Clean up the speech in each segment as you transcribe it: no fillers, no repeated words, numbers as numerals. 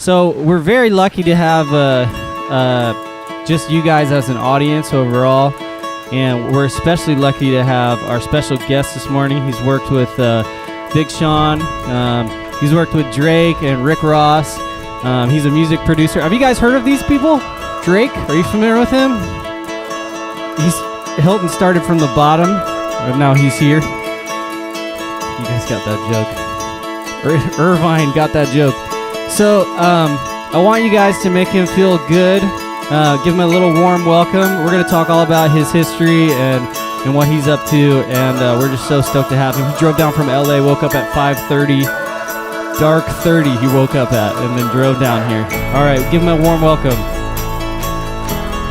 So we're very lucky to have just you guys as an audience overall, and we're especially lucky to have our special guest this morning. He's worked with Big Sean, he's worked with Drake and Rick Ross. He's a music producer. Have you guys heard of these people? Drake, are you familiar with him? Hilton started from the bottom, and now he's here. You guys got that joke. Irvine got that joke. So I want you guys to make him feel good. Give him a little warm welcome. We're going to talk all about his history and what he's up to, and we're just so stoked to have him. He drove down from LA, woke up at 5:30, dark 30 he woke up at, and then drove down here. All right, give him a warm welcome.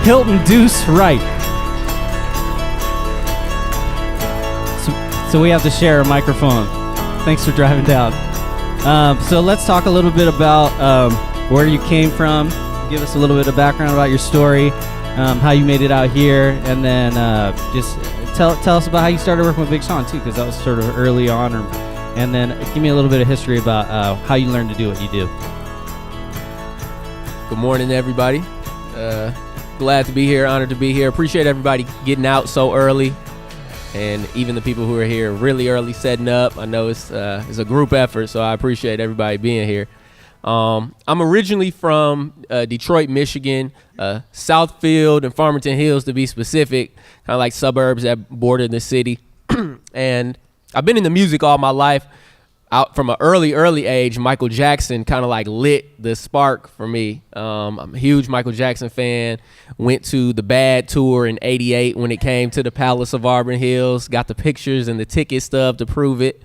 Hilton Deuce Wright. So we have to share a microphone. Thanks for driving down. So let's talk a little bit about where you came from. Give us a little bit of background about your story, how you made it out here, and then just tell us about how you started working with Big Sean too, because that was sort of early on. And then give me a little bit of history about how you learned to do what you do. Good morning, everybody. Glad to be here, honored to be here. Appreciate everybody getting out so early, and even the people who are here really early setting up. I know it's a group effort, so I appreciate everybody being here. I'm originally from Detroit, Michigan, Southfield and Farmington Hills to be specific, kind of like suburbs that border the city. And I've been in the music all my life. Out from an early age, Michael Jackson kind of like lit the spark for me. I'm a huge Michael Jackson fan. Went to the Bad Tour in '88 when it came to the Palace of Auburn Hills. Got the pictures and the ticket stub to prove it.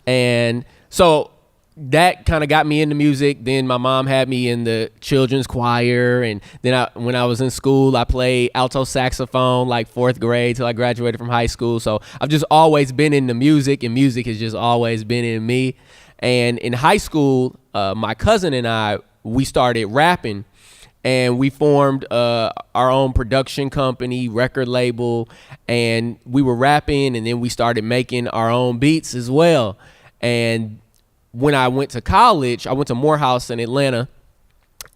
And so that kind of got me into music. Then my mom had me in the children's choir, and then when I was in school, I played alto saxophone like fourth grade till I graduated from high school. So I've just always been into music, and music has just always been in me. And in high school, my cousin and I, we started rapping, and we formed our own production company, record label, and we were rapping, and then we started making our own beats as well. And when I went to college, I went to Morehouse in Atlanta.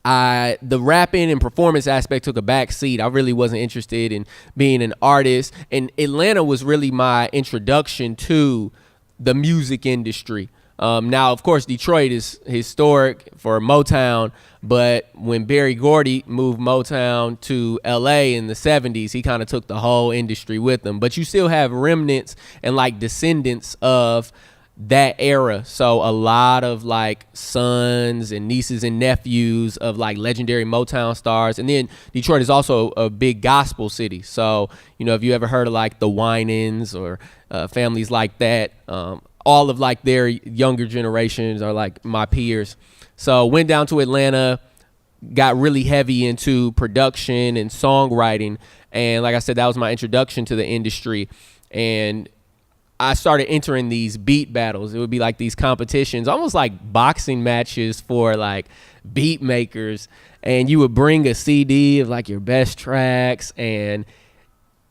The rapping and performance aspect took a back seat. I really wasn't interested in being an artist. And Atlanta was really my introduction to the music industry. Now, of course, Detroit is historic for Motown, but when Berry Gordy moved Motown to LA in the 70s, he kind of took the whole industry with him. But you still have remnants and like descendants of that era. So a lot of like sons and nieces and nephews of like legendary Motown stars. And then Detroit is also a big gospel city. So, you know, if you ever heard of like the Winans or families like that, all of like their younger generations are like my peers. So went down to Atlanta, got really heavy into production and songwriting. And like I said, that was my introduction to the industry. And I started entering these beat battles. It would be like these competitions, almost like boxing matches for like beat makers. And you would bring a CD of like your best tracks, and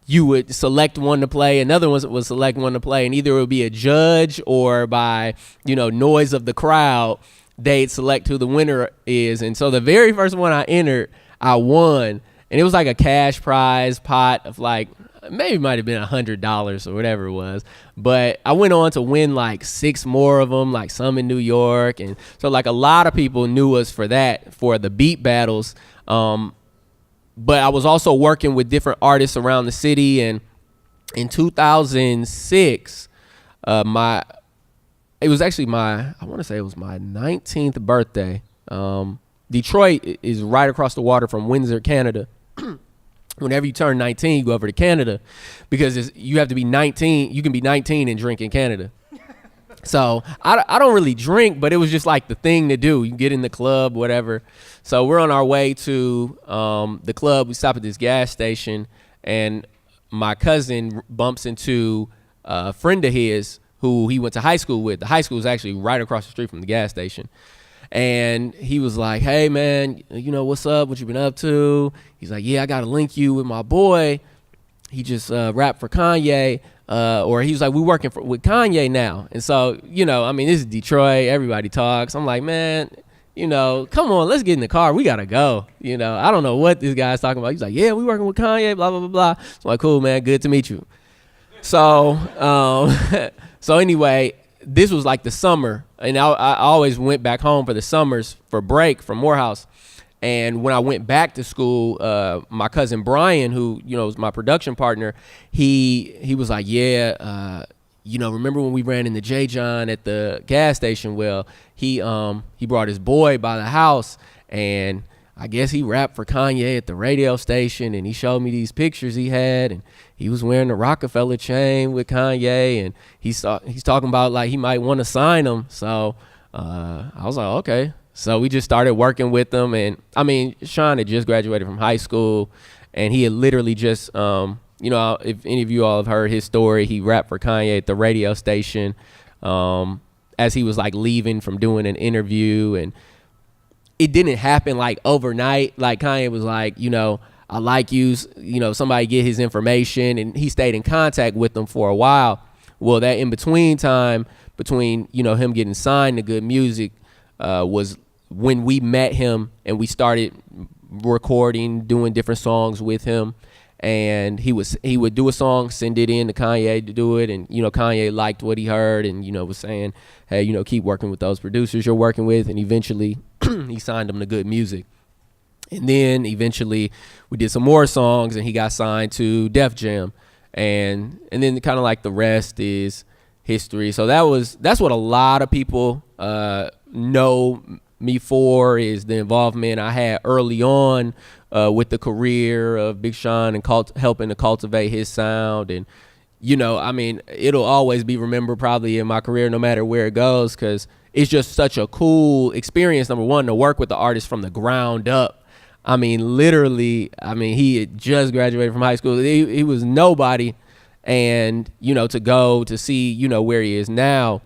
you would select one to play. Another one would select one to play, and either it would be a judge or by, you know, noise of the crowd, they'd select who the winner is. And so the very first one I entered, I won, and it was like a cash prize pot of like, maybe might have been $100 or whatever it was. But I went on to win like 6 more of them, like some in New York. And so like a lot of people knew us for that, for the beat battles. But I was also working with different artists around the city. And in 2006, it was actually I want to say it was my 19th birthday. Detroit is right across the water from Windsor, Canada. Whenever you turn 19, you go over to Canada, because you have to be 19. You can be 19 and drink in Canada. So I don't really drink, but it was just like the thing to do. You get in the club, whatever. So we're on our way to the club. We stop at this gas station, and my cousin bumps into a friend of his who he went to high school with. The high school was actually right across the street from the gas station. And he was like, hey, man, you know, what's up? What you been up to? He's like, yeah, I got to link you with my boy. He just rapped for Kanye. Or he was like, we working with Kanye now. And so, you know, I mean, this is Detroit. Everybody talks. I'm like, man, come on, let's get in the car. We got to go. I don't know what this guy's talking about. He's like, yeah, we working with Kanye, blah, blah, blah, blah. So I'm like, cool, man. Good to meet you. So, so anyway, this was like the summer. And I always went back home for the summers for break from Morehouse. And when I went back to school, my cousin Brian, who, was my production partner, he was like, yeah, remember when we ran into J. John at the gas station? Well, he brought his boy by the house, and I guess he rapped for Kanye at the radio station, and he showed me these pictures he had, and he was wearing the Rockefeller chain with Kanye, and he's talking about like he might want to sign him. So I was like, okay. So we just started working with him, and I mean, Sean had just graduated from high school, and he had literally just, if any of you all have heard his story, he rapped for Kanye at the radio station as he was like leaving from doing an interview, and it didn't happen like overnight. Like Kanye was like, I like you, somebody get his information, and he stayed in contact with them for a while. Well, that in between time between, him getting signed to Good Music was when we met him and we started recording, doing different songs with him. And he would do a song, send it in to Kanye to do it, and Kanye liked what he heard, and was saying, hey, keep working with those producers you're working with, and eventually he signed him to Good Music. And then eventually we did some more songs, and he got signed to Def Jam, and then kind of like the rest is history. So that's what a lot of people know me for, is the involvement I had early on with the career of Big Sean and helping to cultivate his sound. And, it'll always be remembered probably in my career no matter where it goes, because it's just such a cool experience, number one, to work with the artist from the ground up. I mean, literally, he had just graduated from high school. He was nobody. And, to go to see, where he is now.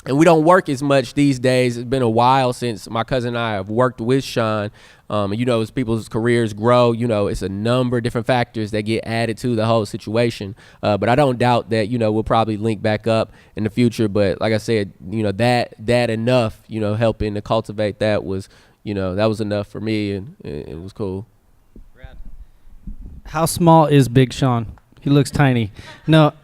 And we don't work as much these days. It's been a while since my cousin and I have worked with Sean. As people's careers grow, it's a number of different factors that get added to the whole situation. But I don't doubt that, we'll probably link back up in the future. But like I said, that enough, helping to cultivate that was, that was enough for me, and it was cool. How small is Big Sean? He looks tiny. No,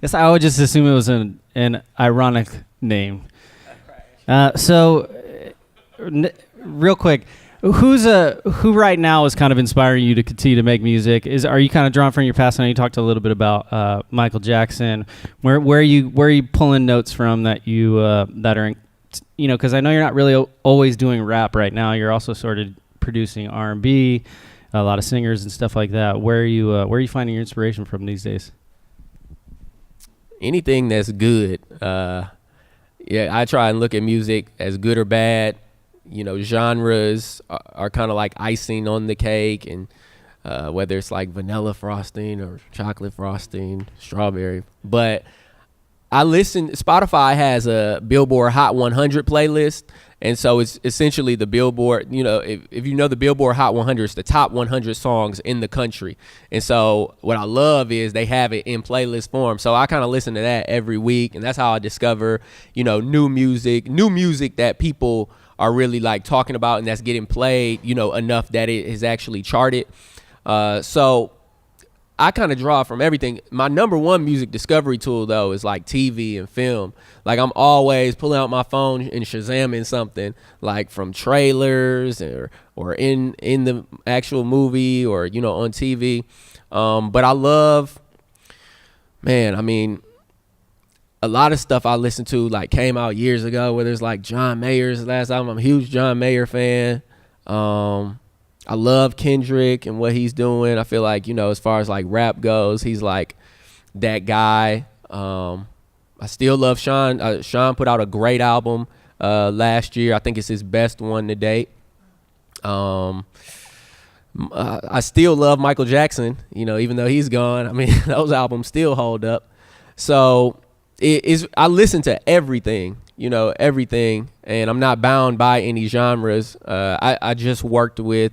guess I would just assume it was an ironic name. Real quick, who right now is kind of inspiring you to continue to make music? Are you kind of drawn from your past? I know you talked a little bit about Michael Jackson. Where are you pulling notes from that you that are, because I know you're not really always doing rap right now. You're also sort of producing R&B, a lot of singers and stuff like that. Where are you finding your inspiration from these days? Anything that's good. I try and look at music as good or bad. Genres are kind of like icing on the cake, and whether it's like vanilla frosting or chocolate frosting, strawberry. But Spotify has a Billboard Hot 100 playlist, and so it's essentially the Billboard, if you know the Billboard Hot 100, it's the top 100 songs in the country. And so what I love is they have it in playlist form. So I kind of listen to that every week, and that's how I discover, new music that people are really like talking about and that's getting played, enough that it is actually charted. So I kind of draw from everything. My number one music discovery tool, though, is like TV and film. Like I'm always pulling out my phone and Shazamming something, like from trailers or in the actual movie or, on TV. But I love, a lot of stuff I listened to like came out years ago, whether it's like John Mayer's last album. I'm a huge John Mayer fan. I love Kendrick and what he's doing. I feel like, as far as like rap goes, he's like that guy. I still love Sean. Sean put out a great album last year. I think it's his best one to date. I still love Michael Jackson, even though he's gone. Those albums still hold up. So I listen to everything. Everything, and I'm not bound by any genres. I just worked with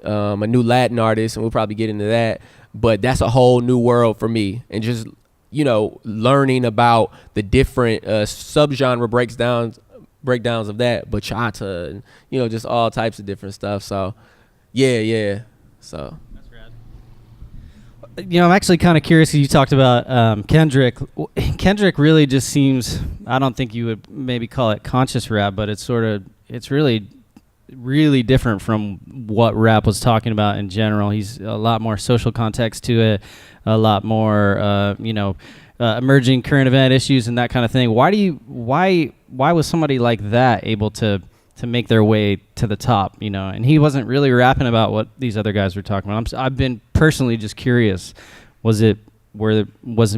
a new Latin artist, and we'll probably get into that, but that's a whole new world for me. And just learning about the different subgenre breakdowns of that, bachata, and just all types of different stuff. So yeah. So that's rad. I'm actually kind of curious. You talked about Kendrick. Kendrick really just seems, I don't think you would maybe call it conscious rap, but it's really really different from what rap was talking about in general. He's a lot more social context to it, a lot more emerging current event issues and that kind of thing. Why was somebody like that able to make their way to the top, and he wasn't really rapping about what these other guys were talking about? I've been personally just curious. Was the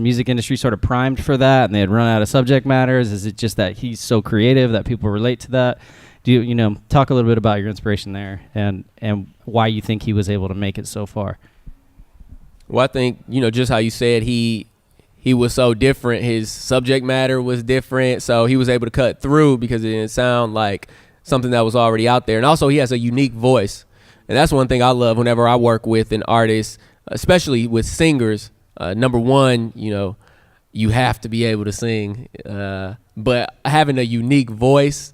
music industry sort of primed for that and they had run out of subject matters? Is it just that he's so creative that people relate to that? Do you talk a little bit about your inspiration there and why you think he was able to make it so far? Well, I think, just how you said, he was so different. His subject matter was different, so he was able to cut through because it didn't sound like something that was already out there. And also, he has a unique voice. And that's one thing I love whenever I work with an artist, especially with singers. Number one, you have to be able to sing. But having a unique voice,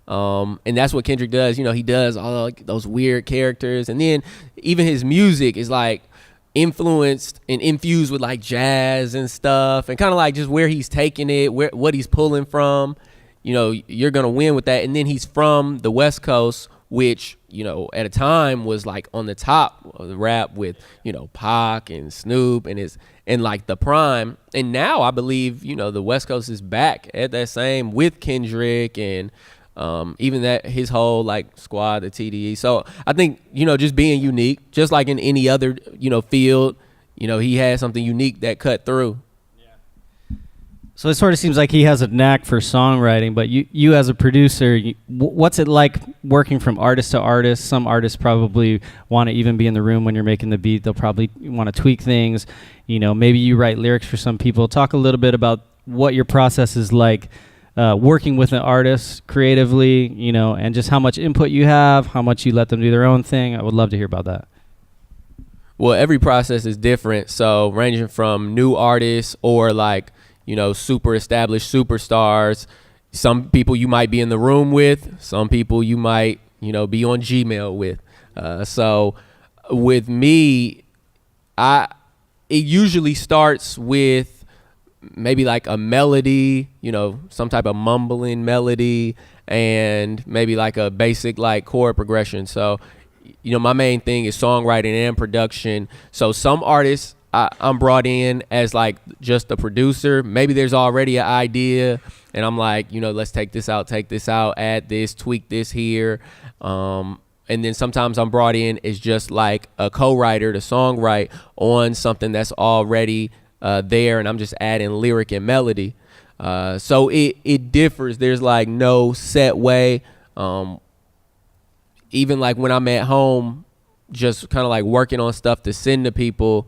and that's what Kendrick does. He does all those weird characters. And then even his music is like influenced and infused with like jazz and stuff, and kind of like just where he's taking it, what he's pulling from. You're going to win with that. And then he's from the West Coast, which, at a time was like on the top of the rap with, Pac and Snoop and like the prime. And now I believe, the West Coast is back at that same with Kendrick and even that his whole like squad, the TDE. So I think, just being unique, just like in any other, field, he had something unique that cut through. So it sort of seems like he has a knack for songwriting, but you as a producer, what's it like working from artist to artist? Some artists probably want to even be in the room when you're making the beat. They'll probably want to tweak things. Maybe you write lyrics for some people. Talk a little bit about what your process is like working with an artist creatively, and just how much input you have, how much you let them do their own thing. I would love to hear about that. Well, every process is different. So ranging from new artists or like, super established superstars. Some people you might be in the room with. Some people you might, be on Gmail with. So with me, it usually starts with maybe like a melody, some type of mumbling melody, and maybe like a basic like chord progression. So, my main thing is songwriting and production. So some artists, I'm brought in as like just a producer. Maybe there's already an idea and I'm like, let's take this out, add this, tweak this here. And then sometimes I'm brought in as just like a co-writer to songwrite on something that's already there, and I'm just adding lyric and melody. So it differs. There's like no set way. Even like when I'm at home, just kind of like working on stuff to send to people,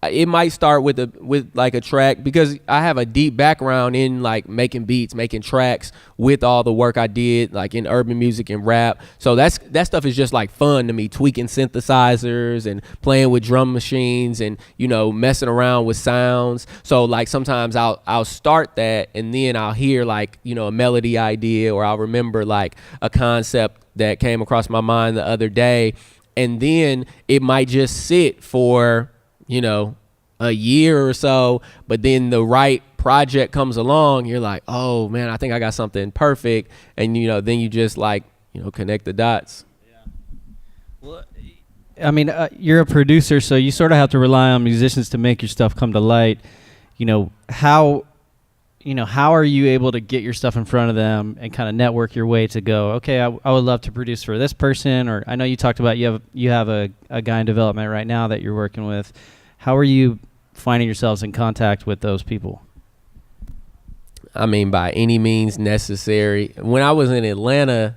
it might start with like a track, because I have a deep background in like making beats, making tracks with all the work I did like in urban music and rap. So that stuff is just like fun to me, tweaking synthesizers and playing with drum machines and, messing around with sounds. So like sometimes I'll start that and then I'll hear like, a melody idea, or I'll remember like a concept that came across my mind the other day. And then it might just sit for, a year or so, but then the right project comes along, you're like, oh man, I think I got something perfect. And, then you just like, connect the dots. Yeah. Well, I mean, you're a producer, so you sort of have to rely on musicians to make your stuff come to light. How are you able to get your stuff in front of them and kind of network your way to go, okay, I would love to produce for this person? Or I know you talked about you have a guy in development right now that you're working with. How are you finding yourselves in contact with those people? I mean, by any means necessary. When I was in Atlanta,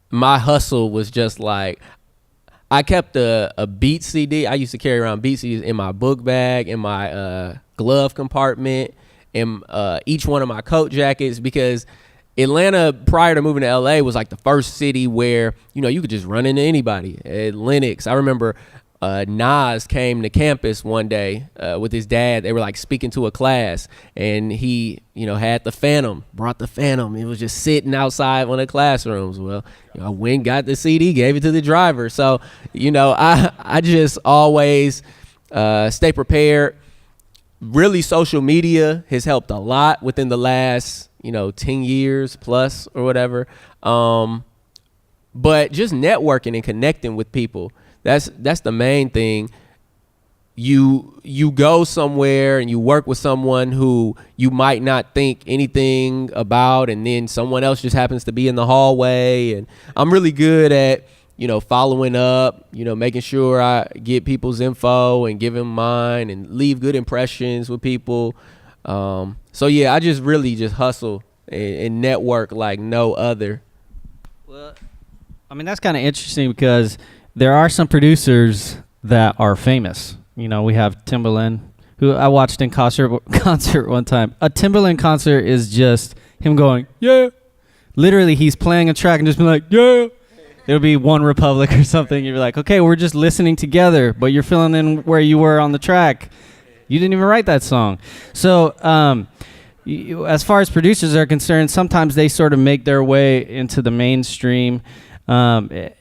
my hustle was just like, I kept a beat CD. I used to carry around beat CDs in my book bag, in my glove compartment, in each one of my coat jackets, because Atlanta, prior to moving to LA, was like the first city where, you could just run into anybody. At Lenox, I remember Nas came to campus one day with his dad. They were like speaking to a class, and he, had brought the Phantom. It was just sitting outside one of the classrooms. Well, I went, got the CD, gave it to the driver. So, I just always stay prepared. Really, social media has helped a lot within the last, 10 years plus or whatever. But just networking and connecting with people. That's the main thing. You go somewhere and you work with someone who you might not think anything about, and then someone else just happens to be in the hallway. And I'm really good at, following up, making sure I get people's info and give them mine and leave good impressions with people. So yeah, I just really just hustle and network like no other. Well, I mean, that's kind of interesting because there are some producers that are famous. We have Timbaland, who I watched in concert one time. A Timbaland concert is just him going, yeah. Literally, he's playing a track and just being like, yeah. It'll be One Republic or something. You're like, okay, we're just listening together, but you're filling in where you were on the track. You didn't even write that song. So as far as producers are concerned, sometimes they sort of make their way into the mainstream. Do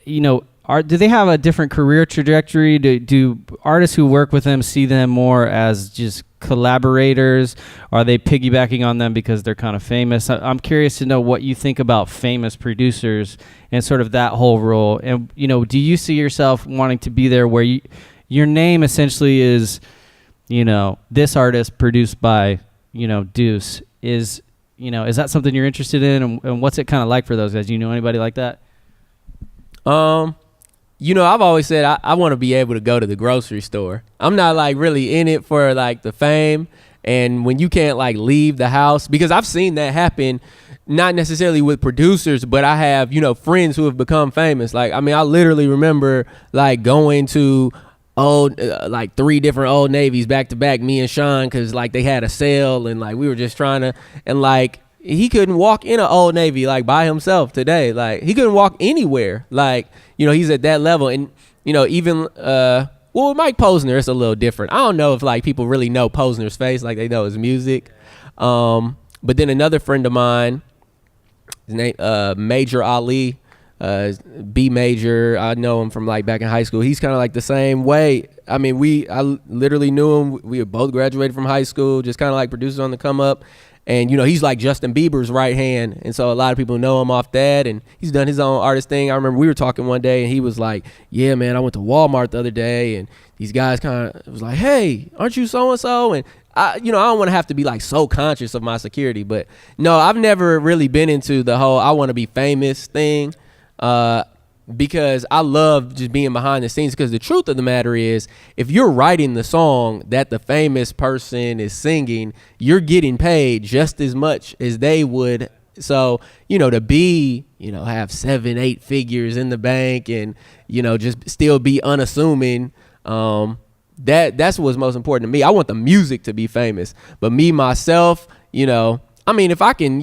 they have a different career trajectory? Do artists who work with them see them more as just collaborators? Are they piggybacking on them because they're kind of famous? I'm curious to know what you think about famous producers and sort of that whole role. And, do you see yourself wanting to be there where your name essentially is, this artist produced by, Deuce is that something you're interested in? And what's it kind of like for those guys? Do you know anybody like that? I've always said I want to be able to go to the grocery store. I'm not like really in it for like the fame. And when you can't like leave the house, because I've seen that happen, not necessarily with producers, but I have, friends who have become famous. Like, I mean, I literally remember like going to like 3 different Old Navies back to back, me and Sean, cause like they had a sale and like we were just trying to, and like he couldn't walk in an Old Navy like by himself today. Like he couldn't walk anywhere. Like, he's at that level. And, even, with Mike Posner, it's a little different. I don't know if like people really know Posner's face, like they know his music. But then another friend of mine, his name, Major Ali, B Major. I know him from like back in high school. He's kind of like the same way. I mean, I literally knew him. We had both graduated from high school, just kind of like producers on the come up. And, he's like Justin Bieber's right hand. And so a lot of people know him off that. And he's done his own artist thing. I remember we were talking one day and he was like, yeah, man, I went to Walmart the other day. And these guys kind of was like, hey, aren't you so-and-so? And, I don't want to have to be like so conscious of my security. But no, I've never really been into the whole I want to be famous thing. Because I love just being behind the scenes, because the truth of the matter is, if you're writing the song that the famous person is singing, you're getting paid just as much as they would. So, to be, have 7-8 figures in the bank and, just still be unassuming, that's what's most important to me. I want the music to be famous, but me, myself, I mean, if I can,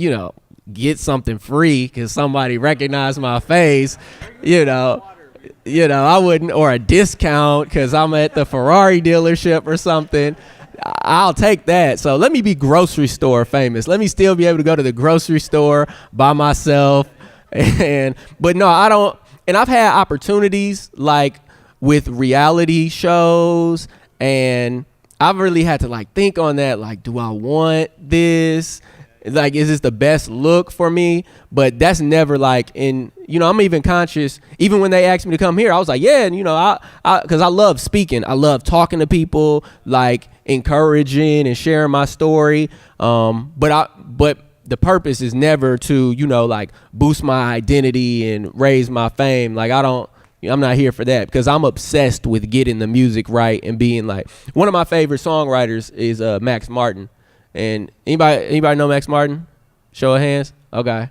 get something free because somebody recognized my face, I wouldn't, or a discount because I'm at the Ferrari dealership or something, I'll take that. So let me be grocery store famous. Let me still be able to go to the grocery store by myself. But no, I don't. And I've had opportunities like with reality shows, and I've really had to like think on that. Like, do I want this? Like, is this the best look for me? But that's never like I'm even conscious. Even when they asked me to come here, I was like, yeah, and because I love speaking. I love talking to people, like encouraging and sharing my story. But the purpose is never to, like boost my identity and raise my fame. Like I'm not here for that, because I'm obsessed with getting the music right and being like, one of my favorite songwriters is Max Martin. And anybody know Max Martin? Show of hands. Okay.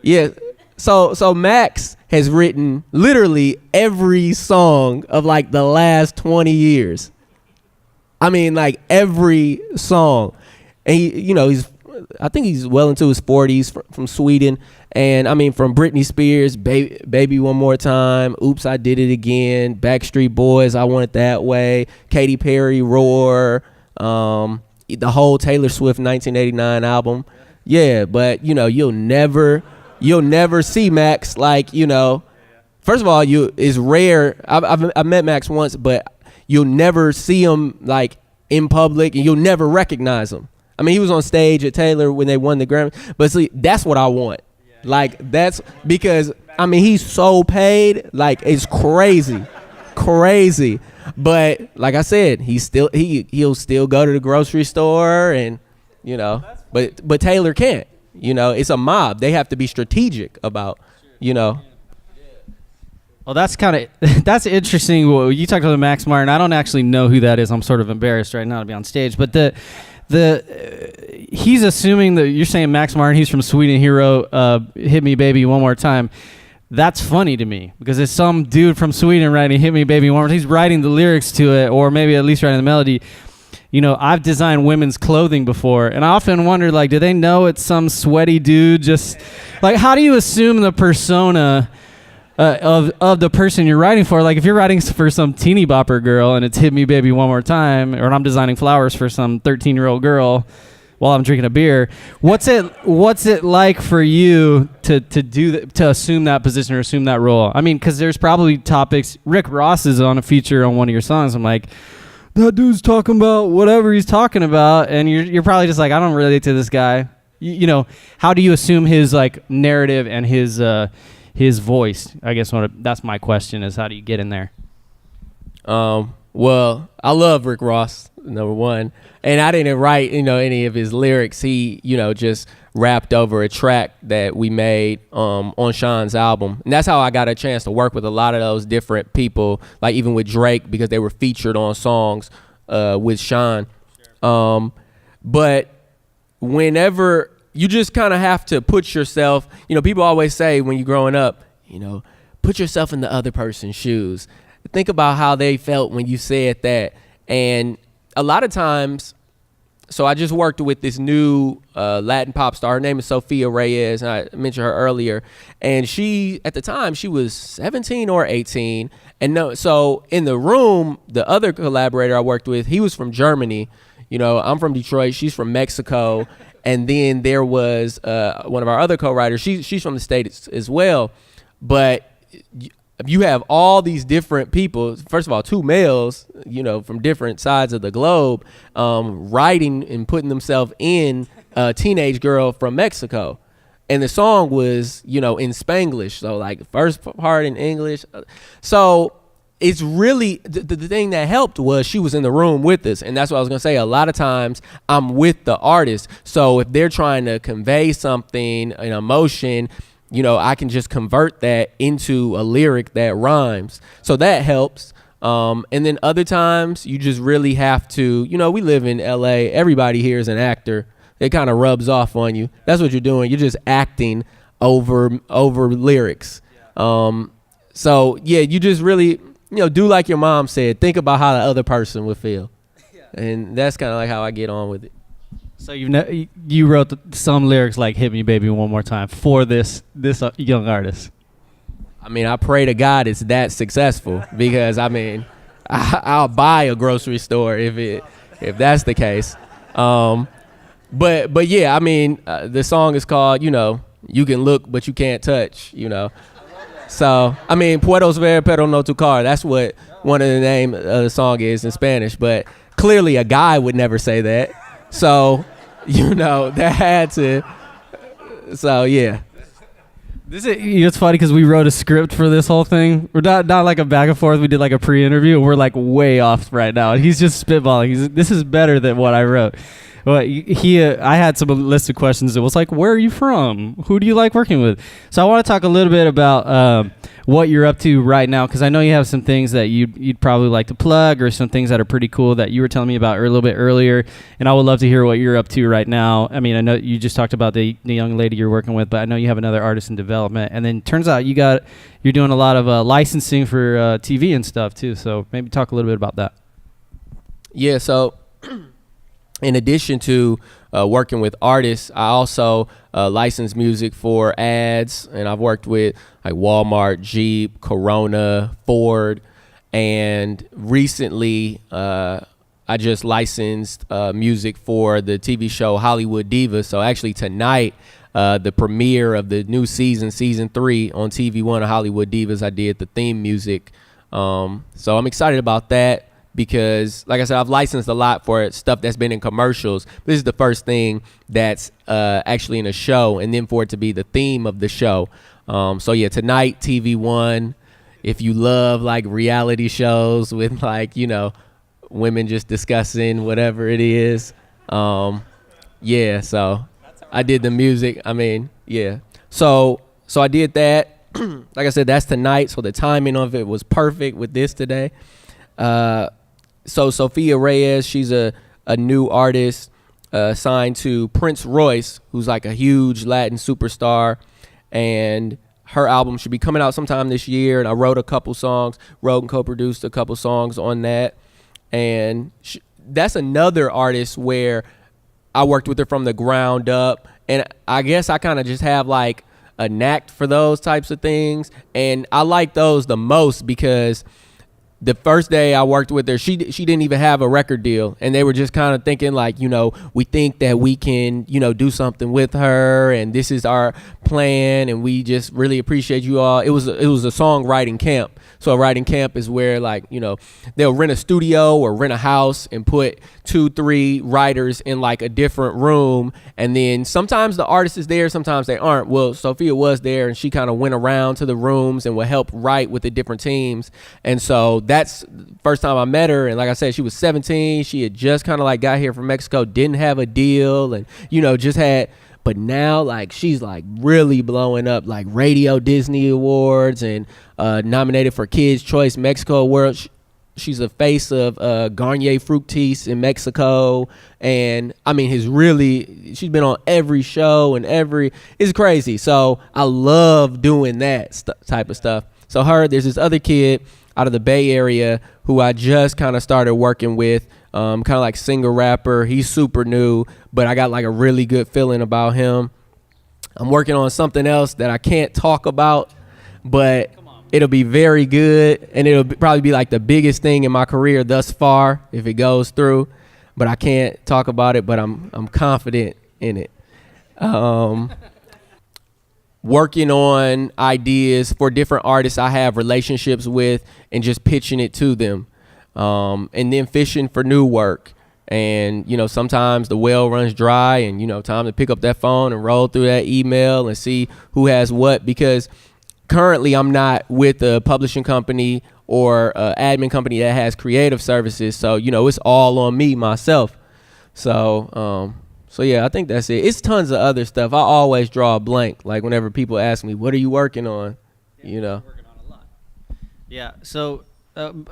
Yeah. So Max has written literally every song of like the last 20 years. I mean, like every song. And he's I think he's well into his 40s from Sweden. And I mean, from Britney Spears, Baby One More Time, Oops, I Did It Again, Backstreet Boys, I Want It That Way, Katy Perry, Roar, the whole Taylor Swift 1989 album. Yeah, but you know, you'll never see Max like, you know, first of all, it's rare. I've met Max once, but you'll never see him like in public, and you'll never recognize him. I mean, he was on stage at Taylor when they won the Grammy, but see, that's what I want. Like, that's because, I mean, he's so paid, like, it's crazy. But like I said, he'll still go to the grocery store, and you know, but Taylor can't. You know, it's a mob. They have to be strategic about, you know. Well, that's interesting. Well, you talked about Max Martin. I don't actually know who that is. I'm sort of embarrassed right now to be on stage. But he's assuming that you're saying Max Martin. He's from Sweden. He wrote "Hit Me, Baby, One More Time." That's funny to me because it's some dude from Sweden writing "Hit Me, Baby, One More Time." He's writing the lyrics to it, or maybe at least writing the melody. You know, I've designed women's clothing before, and I often wonder, like, do they know it's some sweaty dude? Just like, how do you assume the persona of the person you're writing for? Like, if you're writing for some teeny bopper girl and it's "Hit Me, Baby, One More Time," or I'm designing flowers for some 13-year-old girl while I'm drinking a beer, what's it like for you to assume that position or assume that role? I mean, because there's probably topics. Rick Ross is on a feature on one of your songs. I'm like, that dude's talking about whatever he's talking about, and you're probably just like, I don't relate to this guy. You know, how do you assume his like narrative and his voice? I guess that's my question, is how do you get in there? Well, I love Rick Ross, number one, and I didn't write, you know, any of his lyrics. He, you know, just rapped over a track that we made on Sean's album, and that's how I got a chance to work with a lot of those different people, like even with Drake, because they were featured on songs with Sean. But whenever you just kind of have to put yourself, you know, people always say when you're growing up, you know, put yourself in the other person's shoes. Think about how they felt when you said that. And a lot of times, so I just worked with this new Latin pop star. Her name is Sofia Reyes, and I mentioned her earlier. And she, at the time, she was 17 or 18. And so in the room, the other collaborator I worked with, he was from Germany. You know, I'm from Detroit. She's from Mexico. And then there was one of our other co-writers. She's from the States as well. But you have all these different people, first of all, two males, you know, from different sides of the globe, writing and putting themselves in a teenage girl from Mexico. And the song was, you know, in Spanglish. So like the first part in English. So it's really, the thing that helped was she was in the room with us. And that's what I was going to say. A lot of times I'm with the artist. So if they're trying to convey something, an emotion, you know, I can just convert that into a lyric that rhymes. So that helps. And then other times you just really have to, you know, we live in LA. Everybody here is an actor. It kind of rubs off on you. That's what you're doing. You're just acting over lyrics. So yeah, you just really, you know, do like your mom said. Think about how the other person would feel. And that's kind of like how I get on with it. So you wrote some lyrics like "Hit Me, Baby, One More Time" for this young artist. I mean, I pray to God it's that successful, because I mean, I'll buy a grocery store if that's the case. But yeah, I mean, the song is called, you know, "You Can Look But You Can't Touch," you know. So I mean, "Puedo ver pero no tocar." That's what one of the name of the song is in Spanish. But clearly, a guy would never say that. So, you know, that had to. So yeah. It's funny because we wrote a script for this whole thing. We're not like a back and forth. We did like a pre-interview, and we're like way off right now. And he's just spitballing. This is better than what I wrote. Well, I had some list of questions. It was like, where are you from? Who do you like working with? So I want to talk a little bit about what you're up to right now, because I know you have some things that you'd probably like to plug, or some things that are pretty cool that you were telling me about a little bit earlier, and I would love to hear what you're up to right now. I mean, I know you just talked about the young lady you're working with, but I know you have another artist in development, and then turns out you're doing a lot of licensing for TV and stuff too. So maybe talk a little bit about that. Yeah. So in addition to working with artists, I also license music for ads, and I've worked with like Walmart, Jeep, Corona, Ford, and recently I just licensed music for the TV show Hollywood Divas. So actually tonight, the premiere of the new season 3 on TV One of Hollywood Divas, I did the theme music. So I'm excited about that because, like I said, I've licensed a lot for stuff that's been in commercials. This is the first thing that's actually in a show, and then for it to be the theme of the show. So yeah, tonight, TV One. If you love like reality shows with like, you know, women just discussing whatever it is. Yeah, so I did the music. I mean, yeah. So I did that. Like I said, that's tonight. So the timing of it was perfect with this today. So Sofia Reyes, she's a new artist signed to Prince Royce, who's like a huge Latin superstar. And her album should be coming out sometime this year. And I wrote and co-produced a couple songs on that. And that's another artist where I worked with her from the ground up. And I guess I kind of just have like a knack for those types of things. And I like those the most because the first day I worked with her, she didn't even have a record deal. And they were just kind of thinking like, you know, we think that we can, you know, do something with her. And this is our plan. And we just really appreciate you all. It was a songwriting camp. So a writing camp is where, like, you know, they'll rent a studio or rent a house and put 2-3 writers in like a different room. And then sometimes the artist is there, sometimes they aren't. Well, Sofia was there and she kind of went around to the rooms and would help write with the different teams. And so that's the first time I met her. And like I said, she was 17. She had just kind of like got here from Mexico, didn't have a deal, and, you know, just had. But now, like, she's like really blowing up, like Radio Disney Awards and nominated for Kids Choice Mexico Award. She's the face of Garnier Fructis in Mexico. And I mean, she's been on every show and it's crazy. So I love doing that type of stuff. So there's this other kid out of the Bay Area who I just kind of started working with. Kind of like singer rapper. He's super new, but I got like a really good feeling about him. I'm working on something else that I can't talk about, but it'll be very good, and it'll probably be like the biggest thing in my career thus far if it goes through. But I can't talk about it, but I'm confident in it. Working on ideas for different artists I have relationships with and just pitching it to them. And then fishing for new work. And, you know, sometimes the well runs dry and, you know, time to pick up that phone and roll through that email and see who has what, because currently I'm not with a publishing company or admin company that has creative services. So, you know, it's all on me myself. So yeah, I think that's it. It's tons of other stuff. I always draw a blank. Like whenever people ask me, what are you working on? You know, working on a lot. Yeah. So,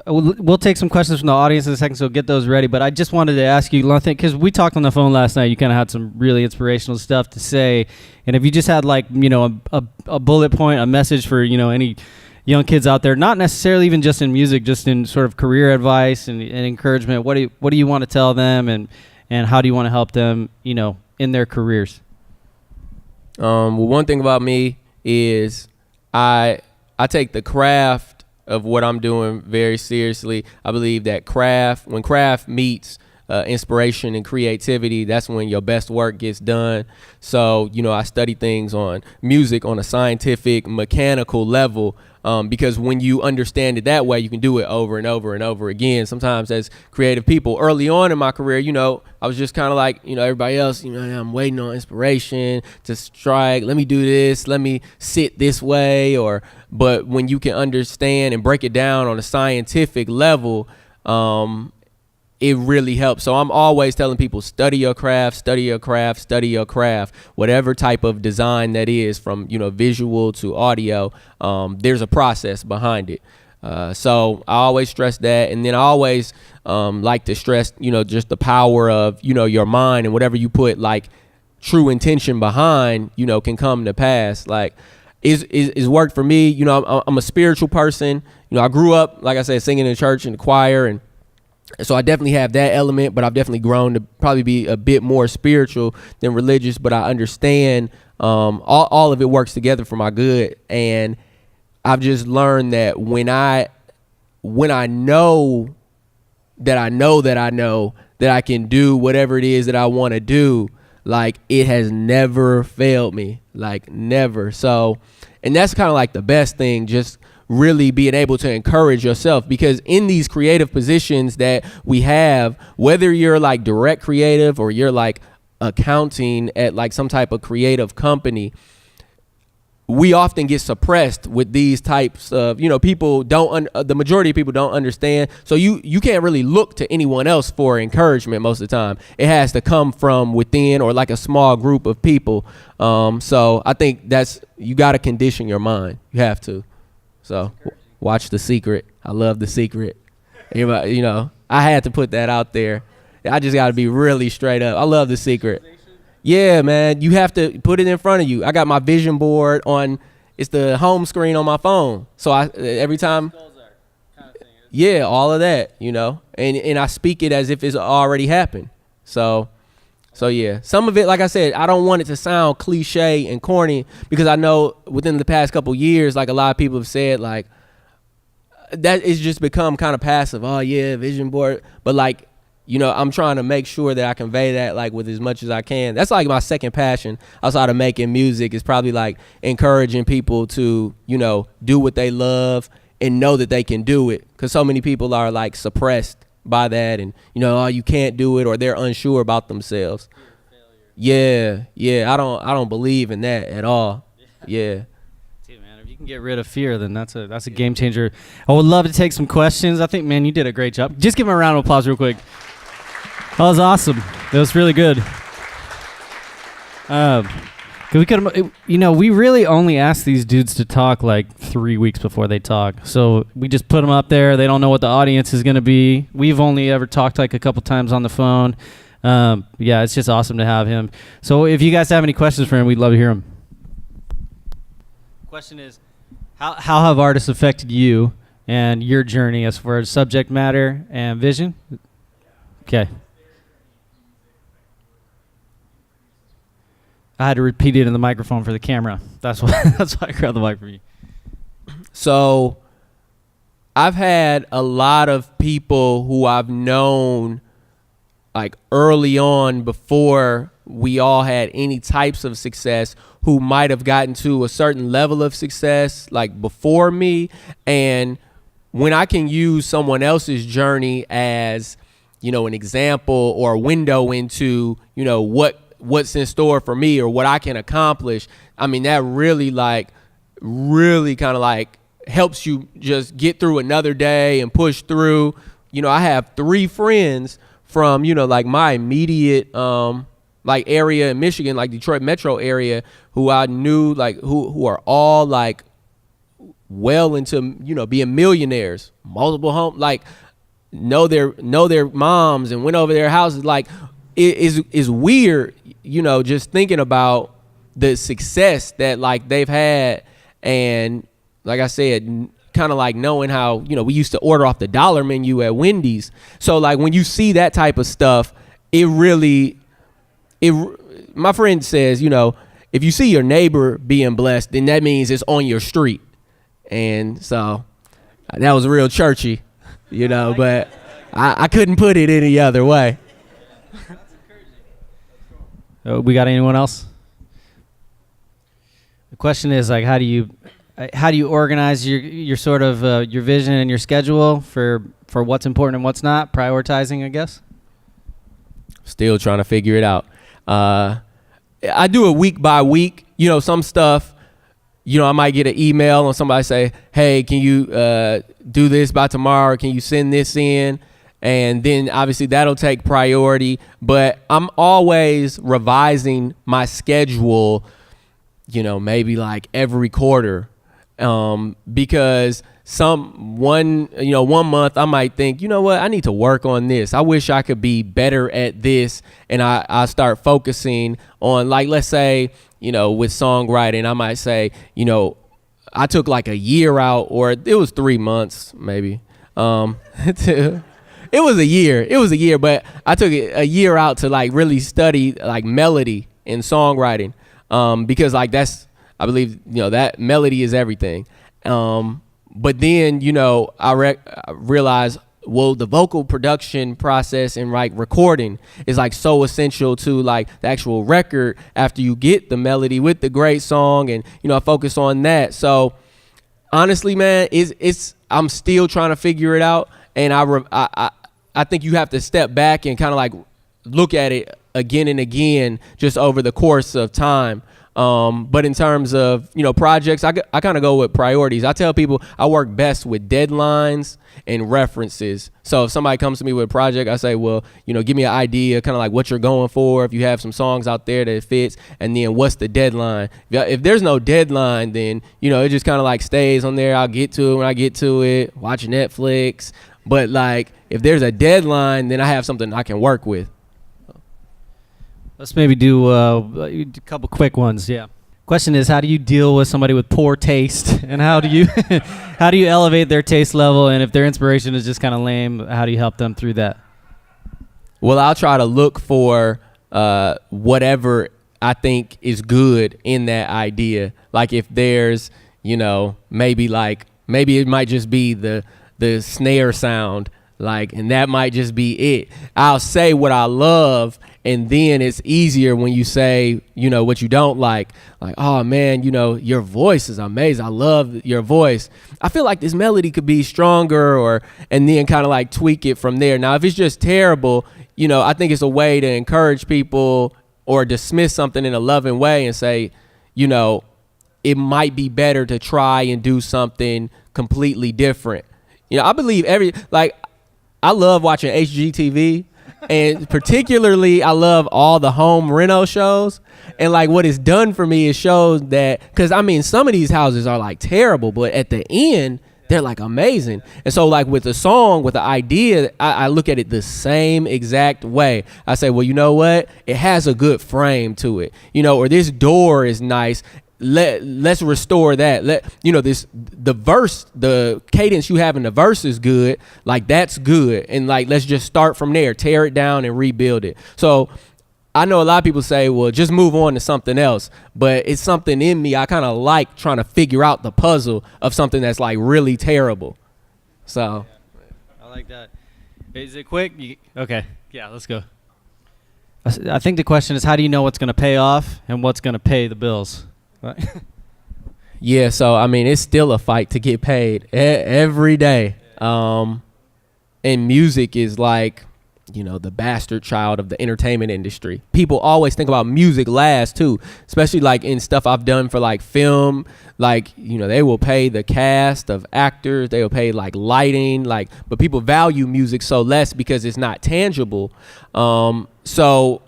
we'll take some questions from the audience in a second, so get those ready. But I just wanted to ask you, because we talked on the phone last night. You kind of had some really inspirational stuff to say. And if you just had, like, you know, a bullet point, a message for, you know, any young kids out there, not necessarily even just in music, just in sort of career advice and encouragement, what do you want to tell them, and how do you want to help them, you know, in their careers? Well, one thing about me is I take the craft of what I'm doing very seriously. I believe that when craft meets inspiration and creativity, that's when your best work gets done. So, you know, I study things on music on a scientific, mechanical level, because when you understand it that way, you can do it over and over and over again. Sometimes as creative people, early on in my career, you know, I was just kind of like, you know, everybody else, you know, I'm waiting on inspiration to strike. Let me do this. Let me sit this way. But when you can understand and break it down on a scientific level, it really helps. So I'm always telling people, study your craft, study your craft, study your craft. Whatever type of design that is, from, you know, visual to audio, there's a process behind it. So I always stress that. And then I always like to stress, you know, just the power of, you know, your mind, and whatever you put like true intention behind, you know, can come to pass. Like, is worked for me. You know, I'm a spiritual person. You know, I grew up, like I said, singing in church and the choir, and So I definitely have that element, but I've definitely grown to probably be a bit more spiritual than religious. But I understand all of it works together for my good, and I've just learned that when I know that I know that I know that I can do whatever it is that I want to do, like, it has never failed me, like, never. So, and that's kind of like the best thing, just really being able to encourage yourself, because in these creative positions that we have, whether you're like direct creative or you're like accounting at like some type of creative company, we often get suppressed with these types of, people don't, the majority of people don't understand. So you can't really look to anyone else for encouragement most of the time. It has to come from within or like a small group of people. So I think you got to condition your mind. You have to. So watch The Secret. I love The Secret. I had to put that out there. I just got to be really straight up. I love The Secret. Yeah, man, you have to put it in front of you. I got my vision board on, it's the home screen on my phone. So every time, yeah, all of that, and I speak it as if it's already happened. So yeah, some of it, like I said, I don't want it to sound cliche and corny, because I know within the past couple years, like a lot of people have said, like, that it's just become kind of passive. Oh yeah, vision board. But like, I'm trying to make sure that I convey that like with as much as I can. That's like my second passion outside of making music, is probably like encouraging people to, do what they love and know that they can do it. Because so many people are like suppressed by that, and oh, you can't do it, or they're unsure about themselves. Yeah, I don't believe in that at all. Yeah. Dude, man, if you can get rid of fear, then that's a game changer. I would love to take some questions. I think, man, you did a great job. Just give him a round of applause real quick. That was awesome. That was really good. We really only ask these dudes to talk like 3 weeks before they talk. So we just put them up there. They don't know what the audience is going to be. We've only ever talked like a couple times on the phone. Yeah, it's just awesome to have him. So if you guys have any questions for him, we'd love to hear them. Question is, how have artists affected you and your journey as far as subject matter and vision? Okay. I had to repeat it in the microphone for the camera. That's why I grabbed the mic for you. So I've had a lot of people who I've known like early on, before we all had any types of success, who might have gotten to a certain level of success like before me. And when I can use someone else's journey as, an example or a window into, what's in store for me or what I can accomplish, I mean, that really kind of like helps you just get through another day and push through. I have 3 friends from, like my immediate like area in Michigan, like Detroit metro area, who I knew, like who are all like well into, being millionaires, multiple home, like know their moms and went over their houses. Like it is weird, just thinking about the success that like they've had. And like I said, kind of like knowing how, we used to order off the dollar menu at Wendy's. So like when you see that type of stuff, my friend says, if you see your neighbor being blessed, then that means it's on your street. And so that was real churchy, but I couldn't put it any other way. We got anyone else? The question is like, how do you organize your sort of your vision and your schedule for what's important and what's not? Prioritizing, I guess. Still trying to figure it out. I do it week by week. Some stuff, I might get an email and somebody say, hey, can you do this by tomorrow? Can you send this in? And then obviously that'll take priority. But I'm always revising my schedule, maybe like every quarter. Because one month I might think, what, I need to work on this. I wish I could be better at this. And I start focusing on, like, let's say, with songwriting, I might say, I took like a year out, or it was 3 months maybe, It was a year, but I took a year out to like really study like melody and songwriting, because like I believe, that melody is everything. But then, I realized, well, the vocal production process and like recording is like so essential to like the actual record after you get the melody with the great song, and I focus on that. So honestly, man, I'm still trying to figure it out, and I think you have to step back and kind of like look at it again and again just over the course of time. But in terms of, projects, I kind of go with priorities. I tell people I work best with deadlines and references. So if somebody comes to me with a project, I say, well, give me an idea, kind of like what you're going for, if you have some songs out there that fits, and then what's the deadline. If there's no deadline, then, it just kind of like stays on there. I'll get to it when I get to it, watch Netflix. But like, if there's a deadline, then I have something I can work with. Let's maybe do a couple quick ones. Yeah. Question is, how do you deal with somebody with poor taste, and how do you how do you elevate their taste level? And if their inspiration is just kind of lame, how do you help them through that? Well, I'll try to look for whatever I think is good in that idea. Like if there's, maybe it might just be the snare sound, and that might just be it. I'll say what I love, and then it's easier when you say, what you don't like, oh man, your voice is amazing. I love your voice. I feel like this melody could be stronger, and then kind of like tweak it from there. Now, if it's just terrible, I think it's a way to encourage people or dismiss something in a loving way and say, it might be better to try and do something completely different. I believe I love watching HGTV, and particularly I love all the home reno shows. And like what it's done for me is shows that, because I mean, some of these houses are like terrible, but at the end, they're like amazing. And so like with a song, with the idea, I look at it the same exact way. I say, well, you know what? It has a good frame to it, or this door is nice. Let's restore that. The verse, the cadence you have in the verse is good. Like that's good. And like, let's just start from there, tear it down and rebuild it. So I know a lot of people say, well, just move on to something else, but it's something in me. I kind of like trying to figure out the puzzle of something that's like really terrible. So I like that. Is it quick? Okay. Yeah, let's go. I think the question is, how do you know what's going to pay off and what's going to pay the bills? Yeah, so I mean, it's still a fight to get paid every day. And music is like, the bastard child of the entertainment industry. People always think about music last too, especially like in stuff I've done for like film. Like, they will pay the cast of actors, they will pay like lighting, but people value music so less because it's not tangible. So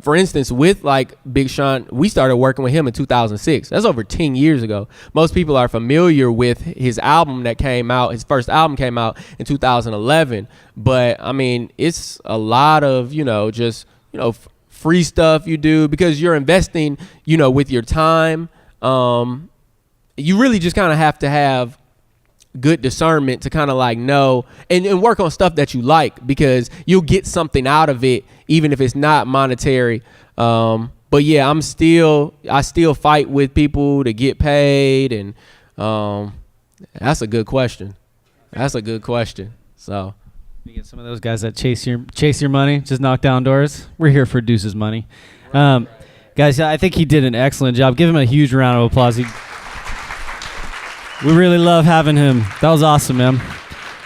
for instance, with like Big Sean, we started working with him in 2006. That's over 10 years ago. Most people are familiar with his album that came out. His first album came out in 2011. But I mean, it's a lot of, free stuff you do because you're investing, with your time. You really just kind of have to have good discernment to kind of like know and work on stuff that you like, because you'll get something out of it even if it's not monetary. But yeah, I still fight with people to get paid, and that's a good question. So you get some of those guys that chase your money, just knock down doors. We're here for Deuce's money. Guys, I think he did an excellent job. Give him a huge round of applause. We really love having him. That was awesome, man.